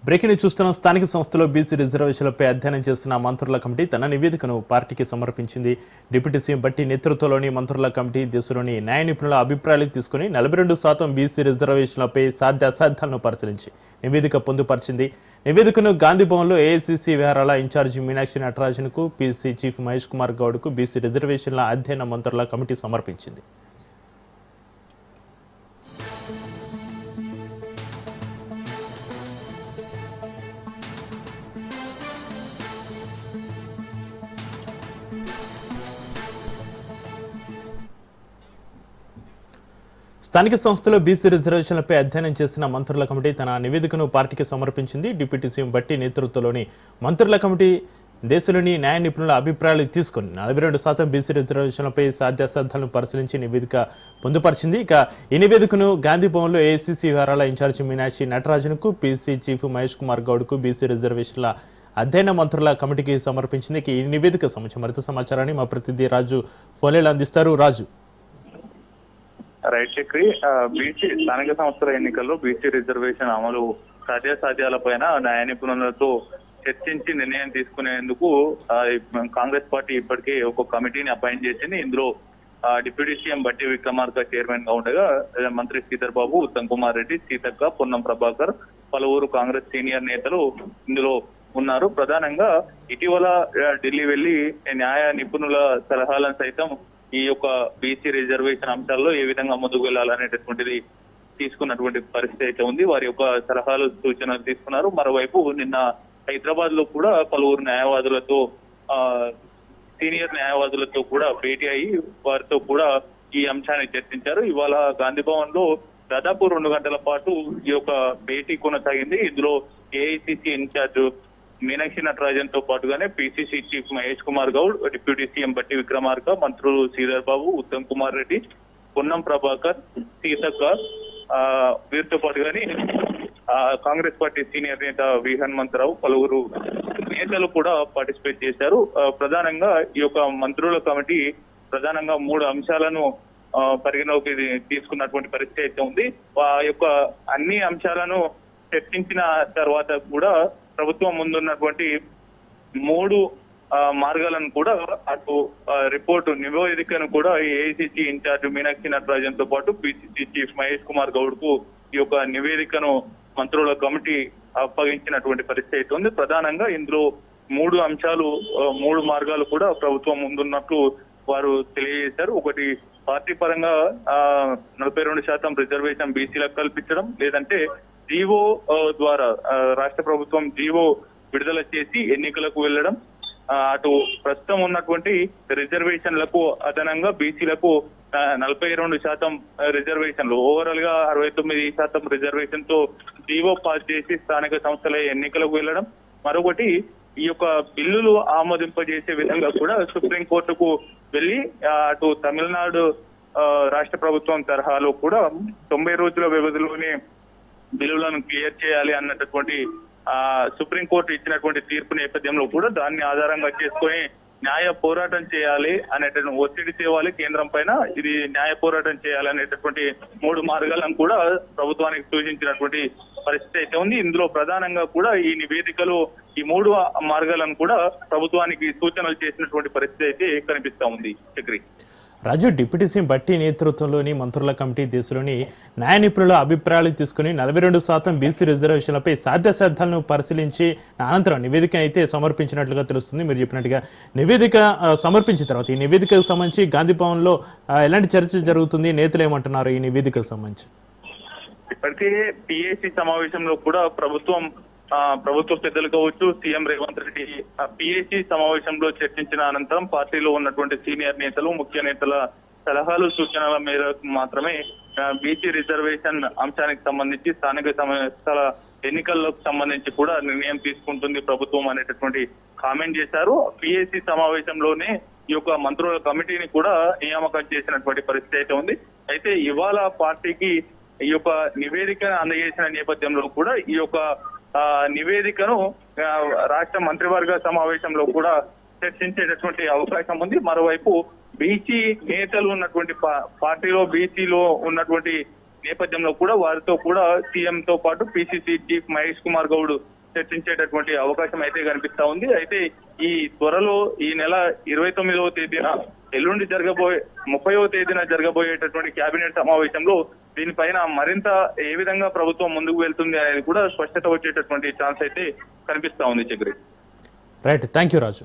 Breaking చూస్తున్న స్థానిక సంస్థలో బీసీ రిజర్వేషన్లపై అధ్యయనం చేస్తున్న మంత్రుల కమిటీ తన నివేదికను పార్టీకి సమర్పించింది. డిప్యూటీ సీఎం బట్టి నేతృత్వంలోని మంత్రుల కమిటీ దేశంలోని న్యాయ నిపుణుల అభిప్రాయాలు తీసుకుని 42% బీసీ రిజర్వేషన్లపై సాధ్యాసాధ్యాలను పరిశీలించి నివేదిక పొందుపరిచింది. నివేదికను గాంధీ భవన్లో ఏఐసీసీ వ్యవహారాల ఇన్ఛార్జి మీనాక్షి నటరాజన్కు, పీసీ చీఫ్ మహేష్ కుమార్ గౌడ్కు బీసీ రిజర్వేషన్ల అధ్యయన మంత్రుల కమిటీ సమర్పించింది. స్థానిక సంస్థలో బీసీ రిజర్వేషన్లపై అధ్యయనం చేస్తున్న మంత్రుల కమిటీ తన నివేదికను పార్టీకి సమర్పించింది. డిప్యూటీ సీఎం బట్టి నేతృత్వంలోని మంత్రుల కమిటీ దేశంలోని న్యాయ నిపుణుల అభిప్రాయాలు తీసుకుని 42% బీసీ రిజర్వేషన్లపై సాధ్యాసాధ్యాలను పరిశీలించి నివేదిక పొందుపరిచింది. ఇక ఈ నివేదికను గాంధీ భవన్లో ఏఐసీసీ వ్యవహారాల ఇన్ఛార్జి మీనాక్షి నటరాజన్కు, పీసీ చీఫ్ మహేష్ కుమార్ గౌడ్కు బీసీ రిజర్వేషన్ల అధ్యయన మంత్రుల కమిటీకి సమర్పించింది. ఈ నివేదిక సంబంధించి మరింత సమాచారాన్ని మా ప్రతినిధి రాజు ఫోన్లో అందిస్తారు. రాజు. రైట్ చక్రి, బీసీ స్థానిక సంస్థల ఎన్నికల్లో బీసీ రిజర్వేషన్ అమలు సాధ్యాసాధ్యాలపైన న్యాయ నిపుణులతో చర్చించి నిర్ణయం తీసుకునేందుకు కాంగ్రెస్ పార్టీ ఇప్పటికే ఒక కమిటీని అపాయింట్ చేసింది. ఇందులో deputy CM Bhatti Vikramarka chairman గా ఉండగా మంత్రి శ్రీధర్ బాబు, ఉత్తమ్ కుమార్ రెడ్డి, సీతక్క, పొన్నం ప్రభాకర్, పలువురు కాంగ్రెస్ సీనియర్ నేతలు ఇందులో ఉన్నారు. ప్రధానంగా ఇటీవల ఢిల్లీ వెళ్లి న్యాయ నిపుణుల సలహాలను సైతం ఈ యొక్క బీసీ రిజర్వేషన్ అంశాల్లో ఏ విధంగా ముందుకు వెళ్లాలనేటటువంటిది తీసుకున్నటువంటి పరిస్థితి అయితే ఉంది. వారి యొక్క సలహాలు, సూచనలు తీసుకున్నారు. మరోవైపు నిన్న హైదరాబాద్ లో కూడా పలువురు న్యాయవాదులతో, సీనియర్ న్యాయవాదులతో కూడా భేటీ అయ్యి వారితో కూడా ఈ అంశాన్ని చర్చించారు. ఇవాళ గాంధీ భవన్ లో దాదాపు 2 గంటల పాటు ఈ యొక్క భేటీ కొనసాగింది. ఇందులో ఏఐసీసీ ఇన్ఛార్జ్ మీనాక్షి నటరాజన్ తో పాటుగానే PCC chief Mahesh Kumar Goud, deputy CM Bhatti Vikramarka, మంత్రులు శ్రీధర్ బాబు, ఉత్తమ్ కుమార్ రెడ్డి, పొన్నం ప్రభాకర్, సీతక్క, వీరితో పాటుగానే కాంగ్రెస్ పార్టీ సీనియర్ నేత వి హనుమంతరావు, పలువురు నేతలు కూడా పార్టిసిపేట్ చేశారు. ప్రధానంగా ఈ యొక్క మంత్రుల కమిటీ ప్రధానంగా 3 అంశాలను పరిగణలోకి తీసుకున్నటువంటి పరిస్థితి అయితే ఉంది. ఆ యొక్క అన్ని అంశాలను చర్చించిన తర్వాత కూడా ప్రభుత్వం ముందున్నటువంటి 3 మార్గాలను కూడా అటు రిపోర్టు నివేదికను కూడా ఏఐసీసీ ఇన్ఛార్జ్ మీనాక్షి నటరాజన్ తో పాటు పీసీసీ చీఫ్ మహేష్ కుమార్ గౌడ్ కు ఈ యొక్క నివేదికను మంత్రుల కమిటీ అప్పగించినటువంటి పరిస్థితి అయితే ఉంది. ప్రధానంగా ఇందులో 3 అంశాలు, 3 మార్గాలు కూడా ప్రభుత్వం ముందున్నట్లు వారు తెలియజేశారు. ఒకటి, పార్టీ పరంగా 42% రిజర్వేషన్ బీసీలకు కల్పించడం, లేదంటే జీవో ద్వారా రాష్ట్ర ప్రభుత్వం జీవో విడుదల చేసి ఎన్నికలకు వెళ్లడం, అటు ప్రస్తుతం ఉన్నటువంటి రిజర్వేషన్లకు అదనంగా బీసీలకు 42% రిజర్వేషన్లు, ఓవరాల్ గా 69% రిజర్వేషన్ తో జీవో పాస్ చేసి స్థానిక సంస్థల ఎన్నికలకు వెళ్లడం. మరొకటి, ఈ యొక్క బిల్లులు ఆమోదింపజేసే విధంగా కూడా సుప్రీంకోర్టుకు వెళ్లి అటు తమిళనాడు రాష్ట్ర ప్రభుత్వం తరహాలో కూడా 90 రోజుల వ్యవధిలోనే బిల్లులను క్లియర్ చేయాలి అన్నటువంటి సుప్రీంకోర్టు ఇచ్చినటువంటి తీర్పు నేపథ్యంలో కూడా దాన్ని ఆధారంగా చేసుకొని న్యాయ పోరాటం చేయాలి అనేటువంటి ఒత్తిడి తేవాలి కేంద్రం పైన, ఇది న్యాయ పోరాటం చేయాలి అనేటటువంటి 3 మార్గాలను కూడా ప్రభుత్వానికి సూచించినటువంటి పరిస్థితి అయితే ఉంది. ఇందులో ప్రధానంగా కూడా ఈ నివేదికలో ఈ 3 మార్గాలను కూడా ప్రభుత్వానికి సూచనలు చేసినటువంటి పరిస్థితి అయితే కనిపిస్తా ఉంది. చక్రి. రాజు, డిప్యూటీ సీఎం బట్టి నేతృత్వంలోని మంత్రుల కమిటీ దేశంలోని న్యాయ నిపుణుల అభిప్రాయాలు తీసుకుని 42% బీసీ రిజర్వేషన్లపై సాధ్యాసాధ్యాలను పరిశీలించి అనంతరం నివేదిక అయితే సమర్పించినట్లుగా తెలుస్తుంది. మీరు చెప్పినట్టుగా నివేదిక సమర్పించిన తర్వాత ఈ నివేదికకు సంబంధించి గాంధీ భవన్లో ఎలాంటి చర్చ జరుగుతుంది, నేతలు ఏమంటున్నారు ఈ నివేదికకు సంబంధించి? ఇప్పటికే పిఏసీ సమావేశంలో కూడా ప్రభుత్వ పెద్దలు కావచ్చు, సీఎం రేవంత్ రెడ్డి పిఏసీ సమావేశంలో చర్చించిన అనంతరం పార్టీలో ఉన్నటువంటి సీనియర్ నేతలు, ముఖ్య నేతల సలహాలు, సూచనల మేరకు మాత్రమే బీసీ రిజర్వేషన్ అంశానికి సంబంధించి స్థానిక సంస్థల ఎన్నికలకు సంబంధించి కూడా నిర్ణయం తీసుకుంటుంది ప్రభుత్వం అనేటటువంటి కామెంట్ చేశారు. పిఏసీ సమావేశంలోనే ఈ యొక్క మంత్రుల కమిటీని కూడా నియామకం చేసినటువంటి పరిస్థితి అయితే ఉంది. అయితే ఇవాళ పార్టీకి ఈ యొక్క నివేదిక అందజేసిన నేపథ్యంలో కూడా ఈ యొక్క నివేదికను రాష్ట్ర మంత్రివర్గ సమావేశంలో కూడా చర్చించేటటువంటి అవకాశం ఉంది. మరోవైపు బీసీ నేతలు ఉన్నటువంటి పార్టీలో బీసీలో ఉన్నటువంటి నేపథ్యంలో కూడా వారితో కూడా సీఎం తో పాటు పీసీసీ చీఫ్ మహేష్ కుమార్ గౌడ్ చర్చించేటటువంటి అవకాశం అయితే కనిపిస్తా ఉంది. అయితే ఈ త్వరలో ఈ నెల 29వ తేదీన ఎల్లుండి 30వ తేదీన జరగబోయేటటువంటి కేబినెట్ సమావేశంలో దీనిపైన మరింత ఏ విధంగా ప్రభుత్వం ముందుకు వెళ్తుంది అనేది కూడా స్పష్టత వచ్చేటటువంటి ఛాన్స్ అయితే కనిపిస్తా ఉంది Chakri. Right, thank you Raju.